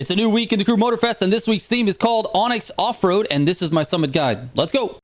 It's a new week in the Crew Motorfest, and this week's theme is called OnX Offroad, and this is my summit guide. Let's go.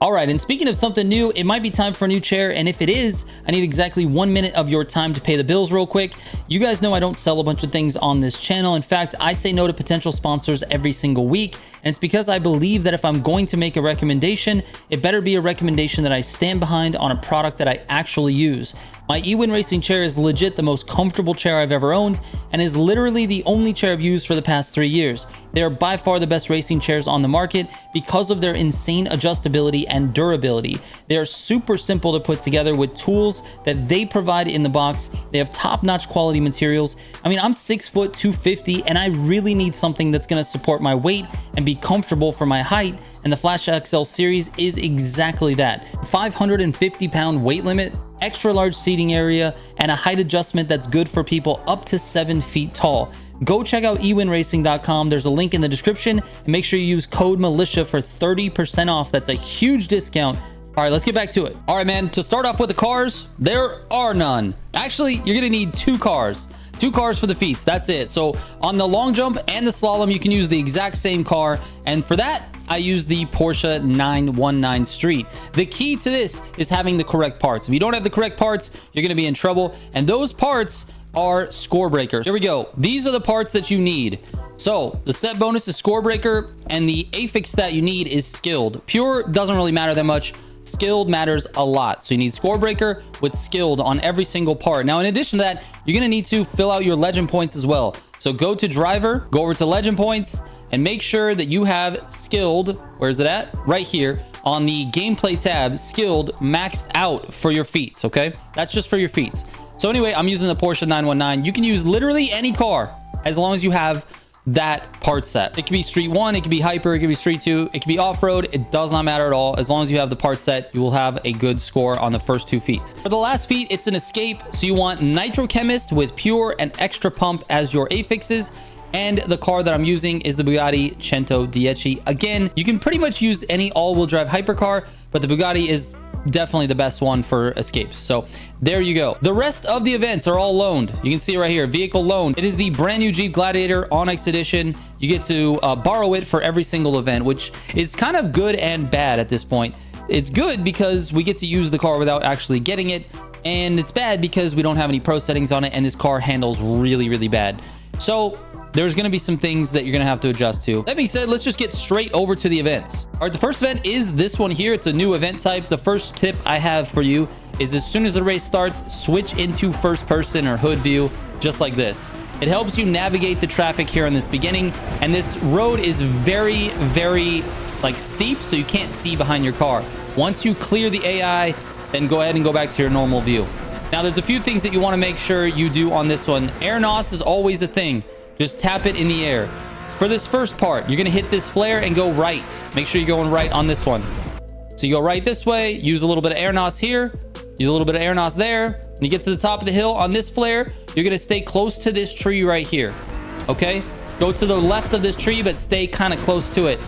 All right, and speaking of something new, it might be time for a new chair, and if it is, I need exactly 1 minute of your time to pay the bills real quick. You guys know I don't sell a bunch of things on this channel. In fact, I say no to potential sponsors every single week, and it's because I believe that if I'm going to make a recommendation, it better be a recommendation that I stand behind on a product that I actually use. My eWin Racing chair is legit the most comfortable chair I've ever owned and is literally the only chair I've used for the past 3 years. They are by far the best racing chairs on the market because of their insane adjustability and durability. They are super simple to put together with tools that they provide in the box. They have top-notch quality materials. I mean, I'm 6 foot 250 and I really need something that's going to support my weight and be comfortable for my height, and the Flash XL series is exactly that. 550-pound weight limit, extra large seating area, and a height adjustment that's good for people up to 7 feet tall. Go check out ewinracing.com. There's a link in the description, and make sure you use code Militia for 30% off. That's a huge discount. All right, let's get back to it. All right, man, to start off with the cars, there are none. Actually, you're gonna need 2 cars. 2 cars for the Feats, that's it. So on the long jump and the slalom, you can use the exact same car. And for that, I use the Porsche 919 Street. The key to this is having the correct parts. If you don't have the correct parts, you're gonna be in trouble. And those parts are score breakers. Here we go. These are the parts that you need. So the set bonus is score breaker, and the affix that you need is skilled. Pure doesn't really matter that much. Skilled matters a lot. So you need score breaker with skilled on every single part. Now, in addition to that, you're going to need to fill out your legend points as well. So go to driver, go over to legend points, and make sure that you have skilled. Where's it at? Right here on the gameplay tab, skilled maxed out for your Feats. Okay. That's just for your Feats. So anyway, I'm using the Porsche 919. You can use literally any car as long as you have that part set. It could be Street 1, it could be Hyper, it could be Street 2, it could be Off-Road. It does not matter at all. As long as you have the part set, you will have a good score on the first 2 Feats. For the last feat, it's an escape. So you want Nitro Chemist with Pure and Extra Pump as your affixes. And the car that I'm using is the Bugatti 110. Again, you can pretty much use any all-wheel drive hypercar, but the Bugatti is definitely the best one for escapes. So there you go. The rest of the events are all loaned. You can see it right here, vehicle loan. It is the brand new Jeep Gladiator OnX edition. You get to borrow it for every single event, which is kind of good and bad at this point. It's good because we get to use the car without actually getting it, and it's bad because we don't have any pro settings on it, and this car handles really, really bad. So there's going to be some things that you're going to have to adjust to. That being said, let's just get straight over to the events. All right, the first event is this one here. It's a new event type. The first tip I have for you is as soon as the race starts, switch into first person or hood view, just like this. It helps you navigate the traffic here in this beginning. And this road is very, very like steep, so you can't see behind your car. Once you clear the AI, then go ahead and go back to your normal view. Now, there's a few things that you want to make sure you do on this one. Air NOS is always a thing. Just tap it in the air. For this first part, you're going to hit this flare and go right. Make sure you're going right on this one. So you go right this way, use a little bit of air NOS here, use a little bit of air NOS there. When you get to the top of the hill on this flare, you're going to stay close to this tree right here. Okay? Go to the left of this tree, but stay kind of close to it.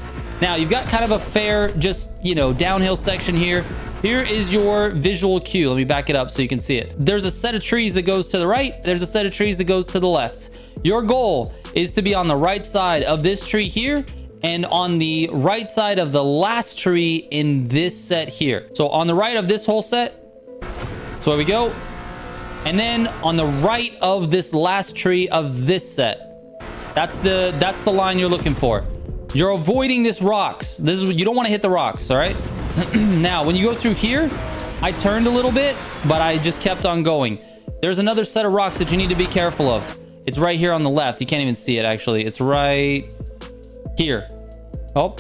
Now, you've got kind of a fair, just, you know, downhill section here. Here is your visual cue. Let me back it up so you can see it. There's a set of trees that goes to the right. There's a set of trees that goes to the left. Your goal is to be on the right side of this tree here and on the right side of the last tree in this set here. So on the right of this whole set. So there we go. And then on the right of this last tree of this set. That's the line you're looking for. You're avoiding this rocks. This is, you don't want to hit the rocks, all right? Now, when you go through here, I turned a little bit, but I just kept on going. There's another set of rocks that you need to be careful of. It's right here on the left. You can't even see it, actually. It's right here. Oh,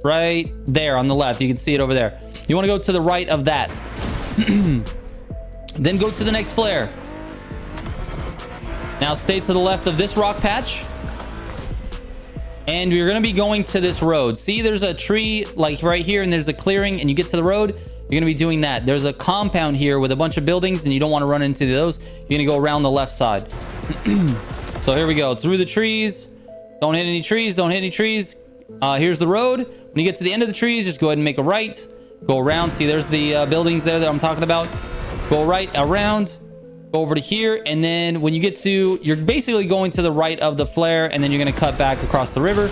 right there on the left. You can see it over there. You want to go to the right of that. Then go to the next flare. Now stay to the left of this rock patch. And you're going to be going to this road. See, there's a tree like right here, and there's a clearing, and you get to the road. You're going to be doing that. There's a compound here with a bunch of buildings, and you don't want to run into those. You're going to go around the left side. So here we go. Through the trees. Don't hit any trees. Don't hit any trees. Here's the road. When you get to the end of the trees, just go ahead and make a right. Go around. See, there's the buildings there that I'm talking about. go right around, go over to here, and then when you get to, you're basically going to the right of the flare, and then you're going to cut back across the river.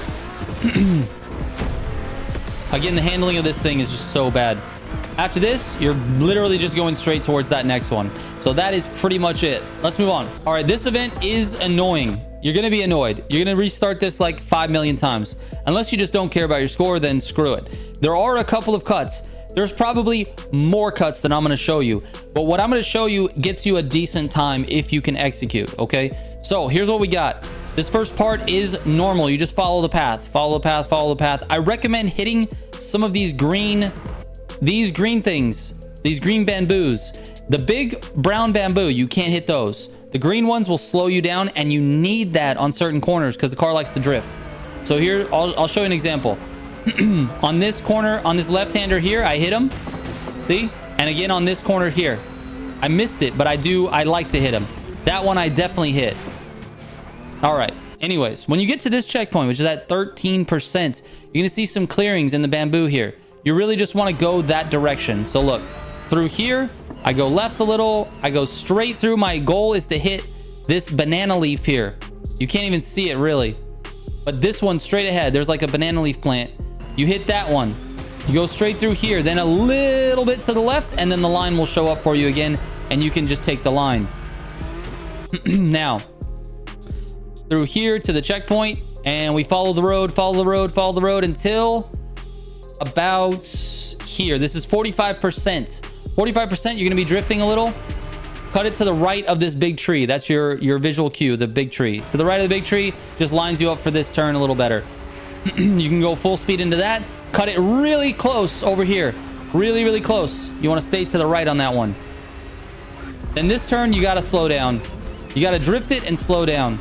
Again, the handling of this thing is just so bad. After this, you're literally just going straight towards that next one. So that is pretty much it. Let's move on. All right, this event is annoying. You're going to be annoyed. You're going to restart this like 5 million times. Unless you just don't care about your score, then screw it. There are a couple of cuts. There's probably more cuts than I'm going to show you. But what I'm going to show you gets you a decent time if you can execute, okay? So here's what we got. This first part is normal. You just follow the path, follow the path, follow the path. I recommend hitting some of these green things, these green bamboos. The big brown bamboo, you can't hit those. The green ones will slow you down, and you need that on certain corners because the car likes to drift. So here, I'll show you an example. On this corner, on this left-hander here, I hit him. See? And again on this corner here. I missed it, but I like to hit him. That one I definitely hit. All right. Anyways, when you get to this checkpoint, which is at 13%, you're going to see some clearings in the bamboo here. You really just want to go that direction. So look, through here, I go left a little. I go straight through. My goal is to hit this banana leaf here. You can't even see it really. But this one straight ahead, there's like a banana leaf plant. You hit that one. You go straight through here, then a little bit to the left, and then the line will show up for you again, and you can just take the line. Now, through here to the checkpoint, and we follow the road, follow the road, follow the road until about here. This is 45%. 45%, you're going to be drifting a little. Cut it to the right of this big tree. That's your visual cue, the big tree. To the right of the big tree just lines you up for this turn a little better. You can go full speed into that. Cut it really close over here. Really, really close. You want to stay to the right on that one. Then this turn, you got to slow down. You got to drift it and slow down.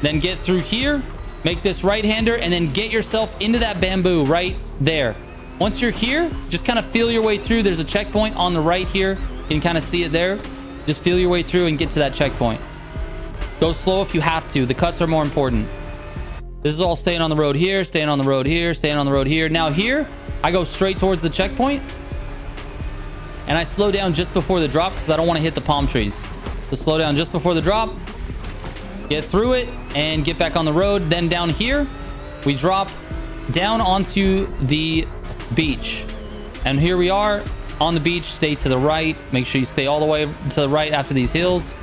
Then get through here. Make this right-hander and then get yourself into that bamboo right there. Once you're here, just kind of feel your way through. There's a checkpoint on the right here. You can kind of see it there. Just feel your way through and get to that checkpoint. Go slow if you have to. The cuts are more important. This is all staying on the road here, staying on the road here, staying on the road here. Now here, I go straight towards the checkpoint. And I slow down just before the drop because I don't want to hit the palm trees. So slow down just before the drop. Get through it and get back on the road. Then down here, we drop down onto the beach. And here we are on the beach. Stay to the right. Make sure you stay all the way to the right after these hills.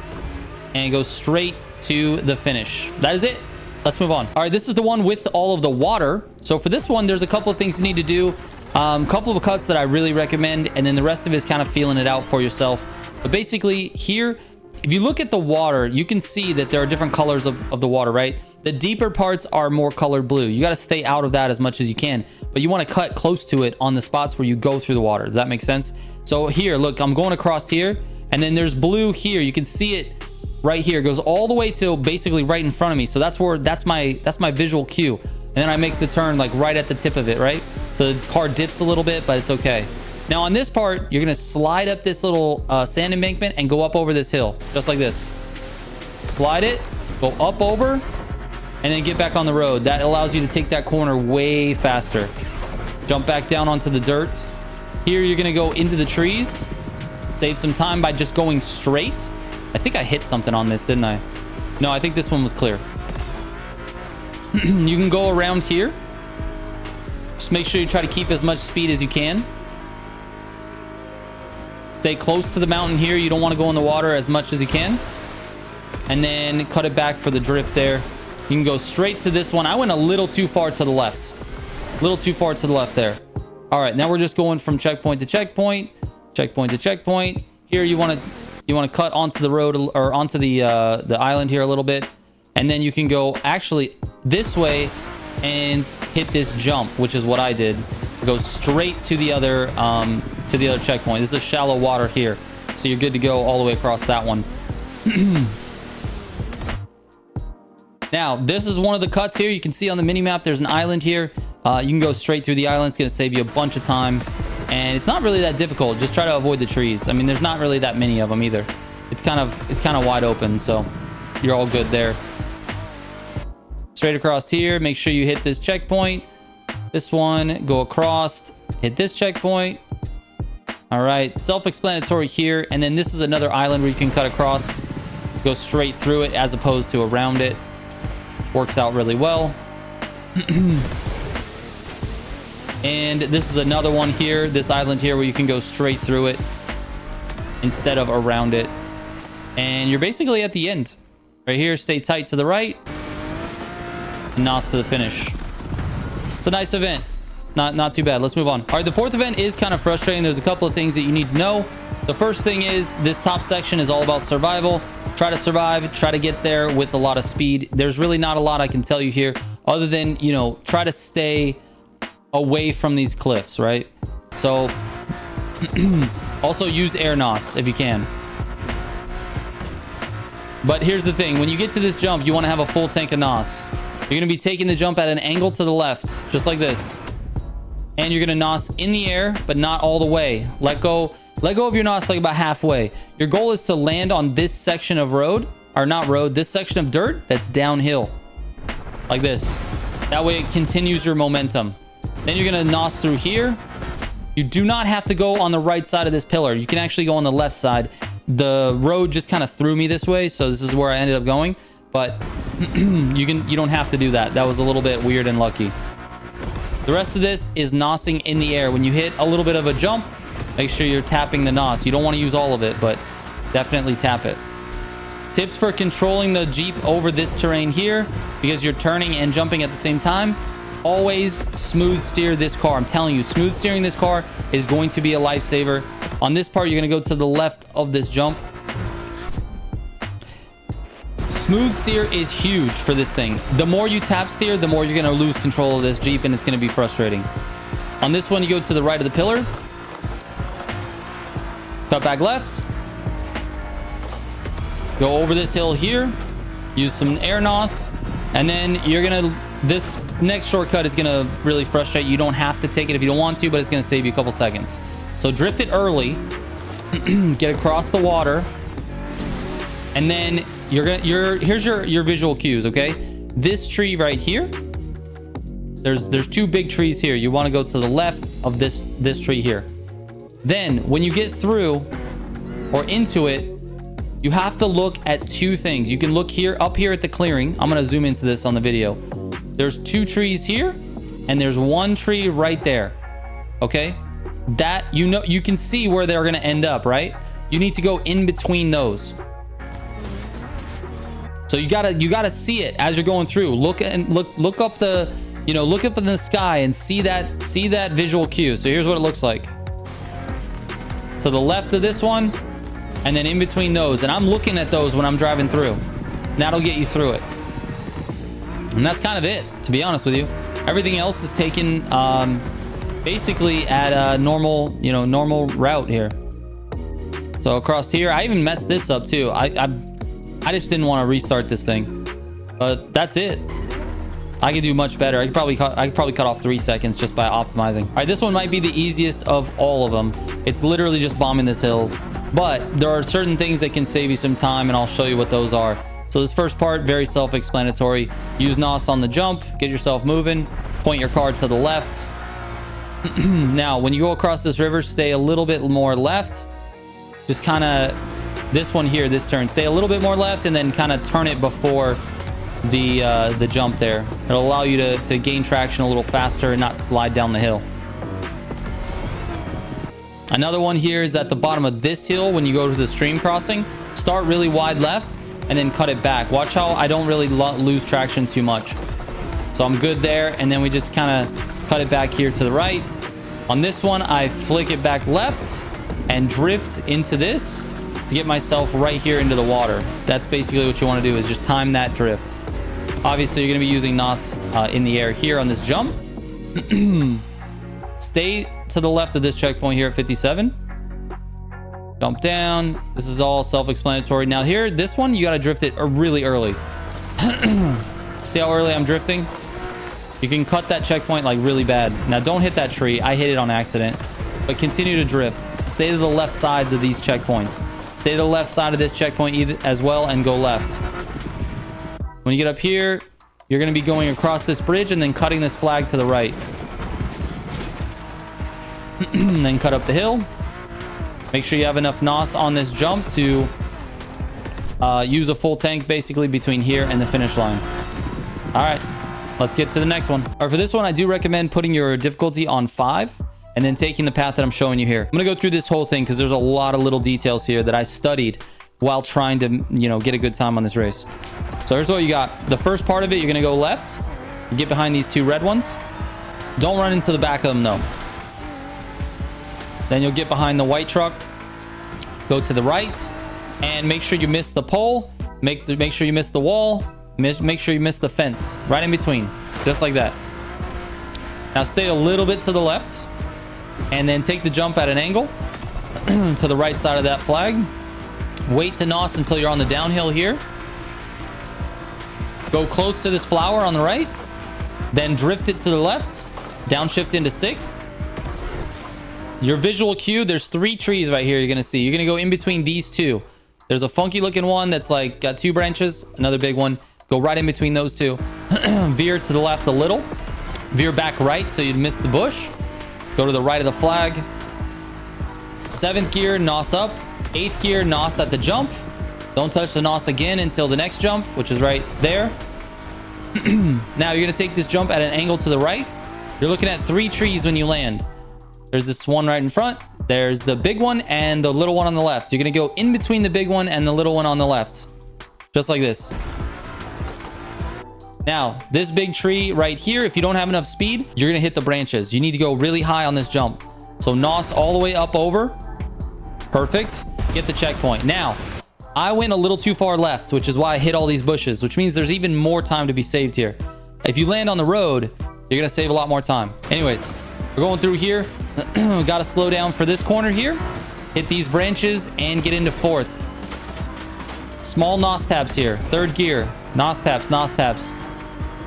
And go straight to the finish. That is it. Let's move on. All right, this is the one with all of the water. So for this one, there's a couple of things you need to do. A couple of cuts that I really recommend. And then the rest of it is kind of feeling it out for yourself. But basically here, if you look at the water, you can see that there are different colors of the water, right? The deeper parts are more colored blue. You got to stay out of that as much as you can, but you want to cut close to it on the spots where you go through the water. Does that make sense? So here, look, I'm going across here, and then there's blue here. You can see it right here. It goes all the way to basically right in front of me. So that's my visual cue. And then I make the turn like right at the tip of it, right? The car dips a little bit, but it's okay. Now on this part, you're going to slide up this little sand embankment and go up over this hill, just like this. Slide it, go up over, and then get back on the road. That allows you to take that corner way faster. Jump back down onto the dirt. Here, you're going to go into the trees. Save some time by just going straight. I think I hit something on this, didn't I? No, I think this one was clear. You can go around here. Just make sure you try to keep as much speed as you can. Stay close to the mountain here. You don't want to go in the water as much as you can. And then cut it back for the drift there. You can go straight to this one. I went a little too far to the left. A little too far to the left there. All right, now we're just going from checkpoint to checkpoint, checkpoint to checkpoint. Here you want to cut onto the road or onto the island here a little bit. And then you can go actually this way and hit this jump, which is what I did. Go straight to the other checkpoint. This is shallow water here, so you're good to go all the way across that one. Now this is one of the cuts here. You can see on the mini map there's an island here. You can go straight through the island. It's going to save you a bunch of time, and it's not really that difficult. Just try to avoid the trees. I mean, there's not really that many of them either. It's kind of wide open, so you're all good there. Straight across here, make sure you hit this checkpoint. This one, go across, hit this checkpoint. All right, self-explanatory here. And then this is another island where you can cut across, go straight through it as opposed to around it. Works out really well. And this is another one here, this island here, where you can go straight through it instead of around it. And you're basically at the end. Right here, stay tight to the right. And NOS to the finish. It's a nice event. Not too bad. Let's move on. All right, the fourth event is kind of frustrating. There's a couple of things that you need to know. The first thing is this top section is all about survival. Try to survive, try to get there with a lot of speed. There's really not a lot I can tell you here other than, you know, try to stay away from these cliffs, right? So also use air NOS if you can. But here's the thing, when you get to this jump, you want to have a full tank of NOS. You're going to be taking the jump at an angle to the left, just like this. And you're going to NOS in the air, but not all the way. Let go of your NOS like about halfway. Your goal is to land on this section of road, or not road, this section of dirt that's downhill. Like this. That way it continues your momentum. Then you're going to NOS through here. You do not have to go on the right side of this pillar. You can actually go on the left side. The road just kind of threw me this way, so this is where I ended up going. But you don't have to do that. That was a little bit weird and lucky. The rest of this is NOSing in the air. When you hit a little bit of a jump, make sure you're tapping the NOS. You don't want to use all of it, but definitely tap it. Tips for controlling the Jeep over this terrain here, because you're turning and jumping at the same time. Always smooth steer this car. I'm telling you, smooth steering this car is going to be a lifesaver. On this part, you're going to go to the left of this jump. Smooth steer is huge for this thing. The more you tap steer, the more you're going to lose control of this Jeep, and it's going to be frustrating. On this one, you go to the right of the pillar. Cut back left. Go over this hill here. Use some air NOS. And then you're going to... This next shortcut is going to really frustrate you. You don't have to take it if you don't want to, but it's going to save you a couple seconds. So drift it early. Get across the water. And then here's your visual cues, okay? This tree right here. There's two big trees here. You want to go to the left of this tree here. Then when you get through or into it, you have to look at two things. You can look here, up here at the clearing. I'm going to zoom into this on the video. There's two trees here and there's one tree right there. Okay? That, you know, you can see where they're going to end up, right? You need to go in between those. So you gotta see it as you're going through. Look up the, you know, look up in the sky and see that visual cue. So here's what it looks like. To the left of this one, and then in between those. And I'm looking at those when I'm driving through. And that'll get you through it. And that's kind of it, to be honest with you. Everything else is taken basically at a normal route here. So across here, I even messed this up too. I just didn't want to restart this thing, but that's it. I could do much better. I could probably cut off 3 seconds just by optimizing. All right, this one might be the easiest of all of them. It's literally just bombing this hills, but there are certain things that can save you some time, and I'll show you what those are. So this first part, very self-explanatory. Use NOS on the jump, get yourself moving, point your car to the left. Now, when you go across this river, stay a little bit more left. Just kind of this one here, this turn, stay a little bit more left, and then kind of turn it before the jump there. It'll allow you to gain traction a little faster and not slide down the hill. Another one here is at the bottom of this hill. When you go to the stream crossing, start really wide left and then cut it back. Watch how I don't really lose traction too much. So I'm good there, and then we just kind of cut it back here to the right. On this one, I flick it back left and drift into this to get myself right here into the water. That's basically what you want to do, is just time that drift. Obviously, you're going to be using NOS in the air here on this jump. Stay to the left of this checkpoint here at 57. Jump down. This is all self-explanatory. Now here, this one, you got to drift it really early. See how early I'm drifting? You can cut that checkpoint like really bad. Now don't hit that tree. I hit it on accident. But continue to drift. Stay to the left sides of these checkpoints. Stay to the left side of this checkpoint as well, and go left. When you get up here, you're going to be going across this bridge and then cutting this flag to the right. And then cut up the hill. Make sure you have enough NOS on this jump to use a full tank basically between here and the finish line. All right, let's get to the next one. All right, for this one, I do recommend putting your difficulty on 5 and then taking the path that I'm showing you here. I'm gonna go through this whole thing because there's a lot of little details here that I studied while trying to, you know, get a good time on this race. So here's what you got. The first part of it, you're gonna go left. You get behind these 2 red ones. Don't run into the back of them though. Then you'll get behind the white truck. Go to the right and make sure you miss the pole. Make sure you miss the wall. Make sure you miss the fence right in between, just like that. Now stay a little bit to the left and then take the jump at an angle to the right side of that flag. Wait to NOS until you're on the downhill here. Go close to this flower on the right, then drift it to the left, downshift into 6th. Your visual cue, there's 3 trees right here you're gonna see. You're gonna go in between these 2. There's a funky looking one that's like got 2 branches, another big one. Go right in between those 2. Veer to the left a little. Veer back right so you'd miss the bush. Go to the right of the flag. 7th gear, NOS up. 8th gear, NOS at the jump. Don't touch the NOS again until the next jump, which is right there. Now you're gonna take this jump at an angle to the right. You're looking at 3 trees when you land. There's this one right in front. There's the big one and the little one on the left. You're gonna go in between the big one and the little one on the left. Just like this. Now, this big tree right here, if you don't have enough speed, you're gonna hit the branches. You need to go really high on this jump. So NOS all the way up over. Perfect. Get the checkpoint. Now, I went a little too far left, which is why I hit all these bushes, which means there's even more time to be saved here. If you land on the road, you're gonna save a lot more time. Anyways, we're going through here. Gotta slow down for this corner here. Hit these branches and get into 4th. Small NOS taps here. 3rd gear. NOS taps, NOS taps.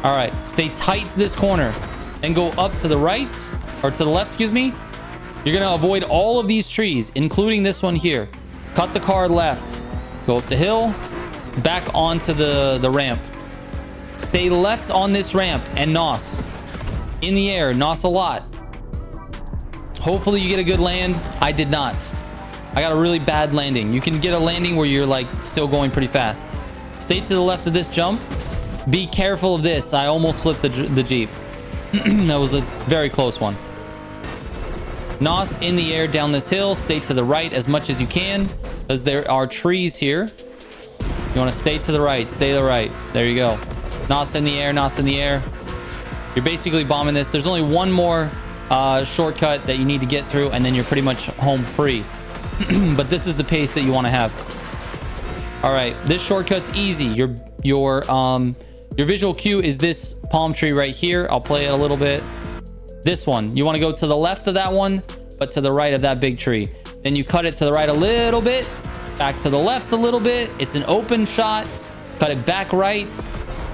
All right, stay tight to this corner. Then go up to the right, or to the left, excuse me. You're gonna avoid all of these trees, including this one here. Cut the car left. Go up the hill, back onto the ramp. Stay left on this ramp and NOS. In the air, NOS a lot. Hopefully you get a good land. I did not. I got a really bad landing. You can get a landing where you're like still going pretty fast. Stay to the left of this jump. Be careful of this. I almost flipped the Jeep. That was a very close one. NOS in the air down this hill. Stay to the right as much as you can because there are trees here. You want to stay to the right. Stay to the right. There you go. NOS in the air. NOS in the air. You're basically bombing this. There's only one more shortcut that you need to get through and then you're pretty much home free. But this is the pace that you want to have. All right, this shortcut's easy. Your visual cue is this palm tree right here. I'll play it a little bit. This one, you want to go to the left of that one, but to the right of that big tree. Then you cut it to the right a little bit, back to the left a little bit. It's an open shot. Cut it back right,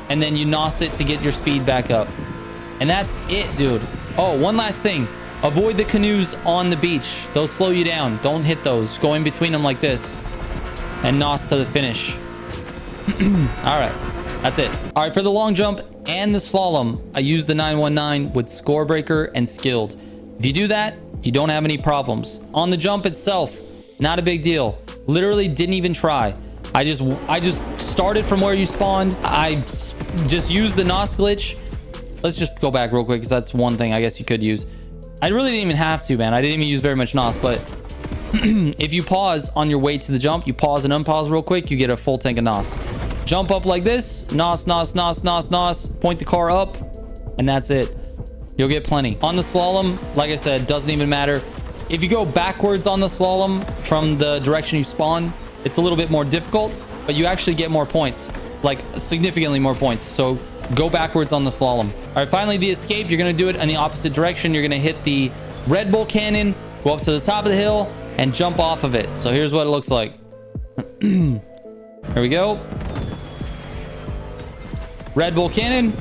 and then you NOS it to get your speed back up. And that's it, dude. Oh, one last thing. Avoid the canoes on the beach. Those slow you down. Don't hit those. Go in between them like this. And NOS to the finish. All right. That's it. All right, for the long jump and the slalom, I use the 919 with score breaker and skilled. If you do that, you don't have any problems. On the jump itself, not a big deal. Literally didn't even try. I just started from where you spawned. I just used the NOS glitch. Let's just go back real quick because that's one thing I guess you could use. I really didn't even have to, man. I didn't even use very much NOS, but if you pause on your way to the jump, you pause and unpause real quick, you get a full tank of NOS. Jump up like this, NOS, NOS, NOS, NOS, NOS, point the car up, and that's it. You'll get plenty. On the slalom, like I said, doesn't even matter. If you go backwards on the slalom from the direction you spawn, it's a little bit more difficult, but you actually get more points, like significantly more points. So go backwards on the slalom. All right, finally the escape. You're going to do it in the opposite direction. You're going to hit the Red Bull cannon, go up to the top of the hill, and jump off of it. So here's what it looks like. Here we go. Red Bull cannon.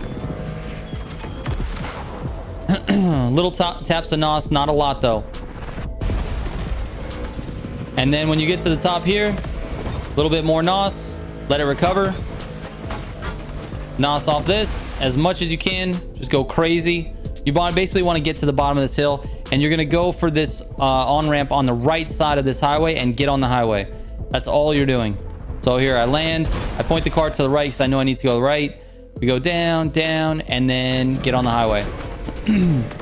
Little taps of NOS, not a lot though. And then when you get to the top here, a little bit more NOS, let it recover. NOS off this as much as you can. Just go crazy. You basically want to get to the bottom of this hill. and you're gonna go for this on-ramp on the right side of this highway and get on the highway. That's all you're doing. So here I land, I point the car to the right because I know I need to go right. We go down, down, and then get on the highway.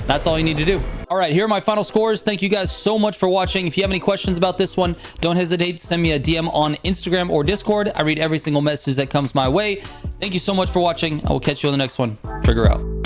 That's all you need to do. All right, here are my final scores. Thank you guys so much for watching. If you have any questions about this one, don't hesitate to send me a DM on Instagram or Discord. I read every single message that comes my way. Thank you so much for watching. I will catch you on the next one. Trigger out.